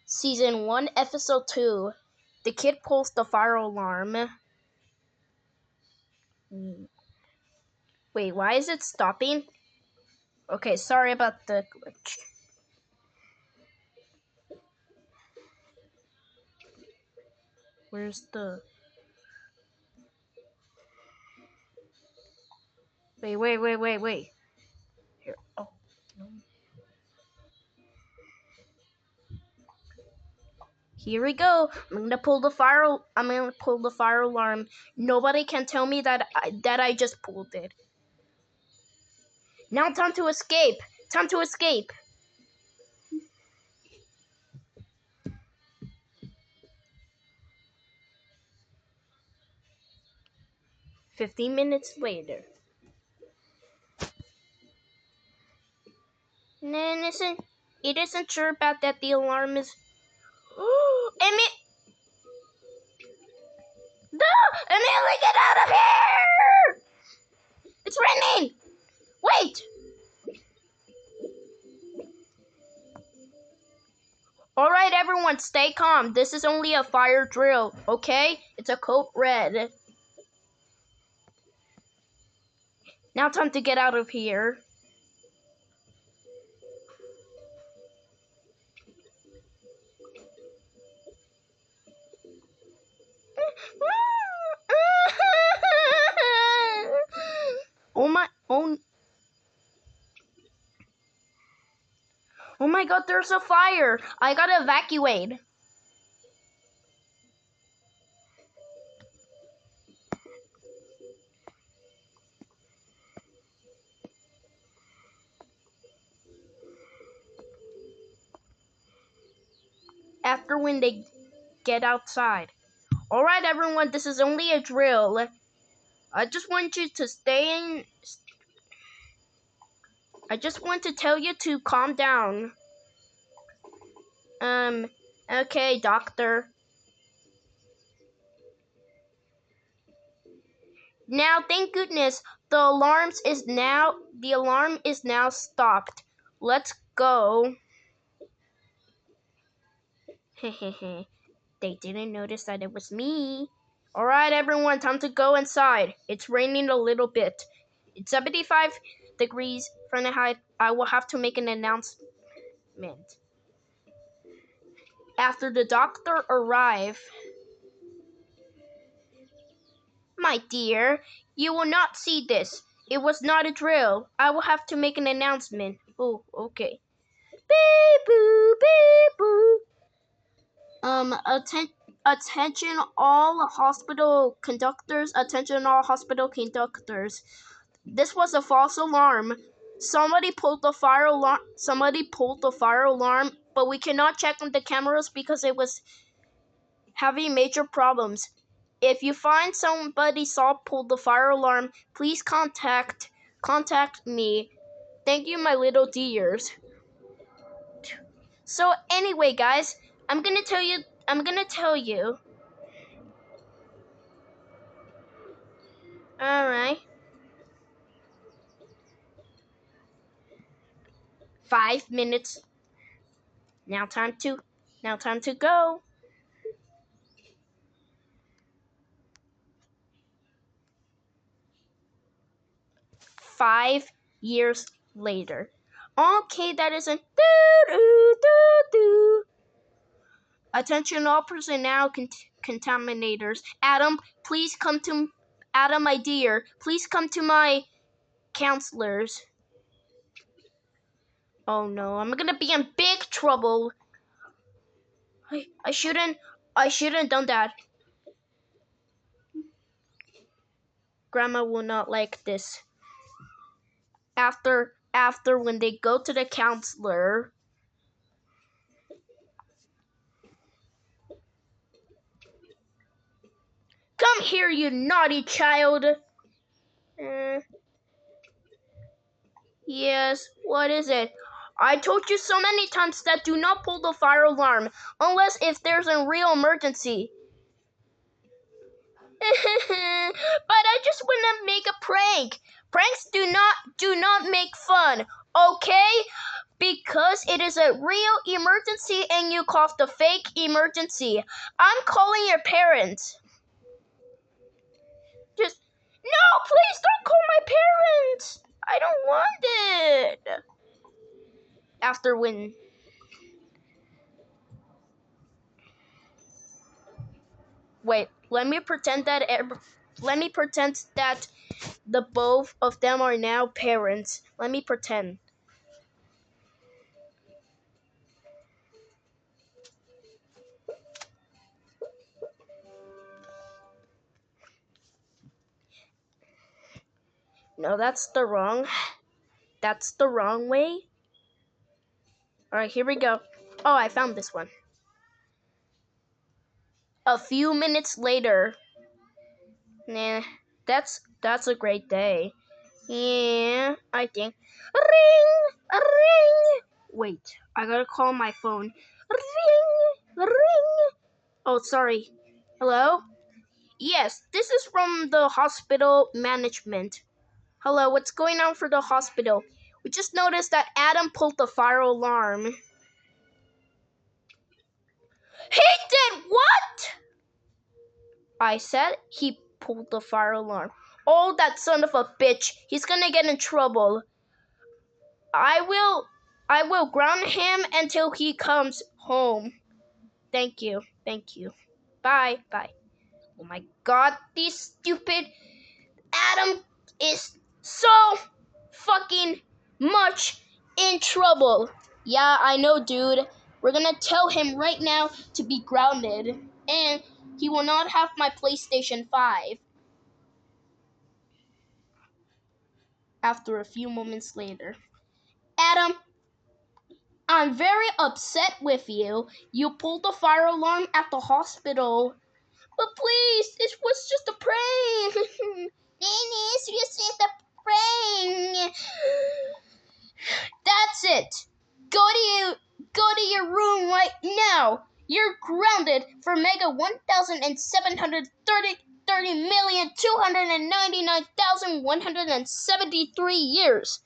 Season 1, Episode 2. The kid pulls the fire alarm. Wait, why is it stopping? Okay, sorry about the glitch. Where's the... Wait. Here. Oh, no. Here we go. I'm gonna pull the fire alarm. Nobody can tell me that I just pulled it. Now time to escape. Time to escape. "15 minutes later. Then it isn't sure about that the alarm is... Emily, get out of here! It's raining! Wait! Alright, everyone, stay calm. This is only a fire drill, okay? It's a code red. Now time to get out of here. Oh my god, there's a fire! I gotta evacuate. After when they get outside. Alright, everyone, this is only a drill. I just want you to stay in... I just want to tell you to calm down. Okay, doctor. Now, thank goodness, the alarm is now stopped. Let's go. Hehehe. They didn't notice that it was me. Alright, everyone, time to go inside. It's raining a little bit. It's 75 degrees Fahrenheit. I will have to make an announcement. After the doctor arrives... My dear, you will not see this. It was not a drill. I will have to make an announcement. Oh, okay. Beep boo, beep boo. Attention all hospital conductors. Attention all hospital conductors. This was a false alarm. Somebody pulled the fire alarm. But we cannot check on the cameras because it was having major problems. If you find somebody pulled the fire alarm, please contact me. Thank you, my little dears. So anyway, guys, I'm gonna tell you. All right. 5 minutes. Now time to go. 5 years later. Okay, that isn't... Attention all personnel contaminators. Adam, my dear, please come to my counselors. Oh no, I'm gonna be in big trouble. I shouldn't done that. Grandma will not like this. After when they go to the counselor... Come here, you naughty child. Yes, what is it? I told you so many times that do not pull the fire alarm unless if there's a real emergency. But I just want to make a prank. Pranks do not make fun, okay? Because it is a real emergency and you caused a fake emergency. I'm calling your parents. Just, no, please don't call my parents. I don't want it. After when... Wait, let me pretend that the both of them are now parents. Let me pretend. No, that's the wrong way. Alright, here we go. Oh, I found this one. A few minutes later. Nah, that's a great day. Yeah, I think. Ring! Ring! Wait, I gotta call my phone. Ring! Ring! Oh, sorry. Hello? Yes, this is from the hospital management. Hello, what's going on for the hospital? We just noticed that Adam pulled the fire alarm. He did what? I said he pulled the fire alarm. Oh, that son of a bitch. He's gonna get in trouble. I will ground him until he comes home. Thank you. Bye. Oh my god, this stupid Adam is so fucking much in trouble. Yeah, I know, dude. We're gonna tell him right now to be grounded. And he will not have my PlayStation 5. After a few moments later. Adam, I'm very upset with you. You pulled the fire alarm at the hospital. But please, this was just a prank. Dennis, you said the prank. That's it. Go to your room right now. You're grounded for mega 1,730,299,173 years.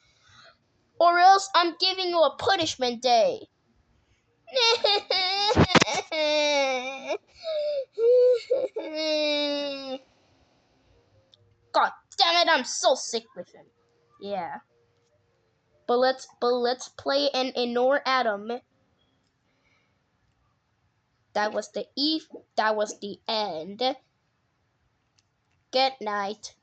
Or else I'm giving you a punishment day. God damn it, I'm so sick with him. Yeah. But let's play and ignore Adam. That was the end. Good night.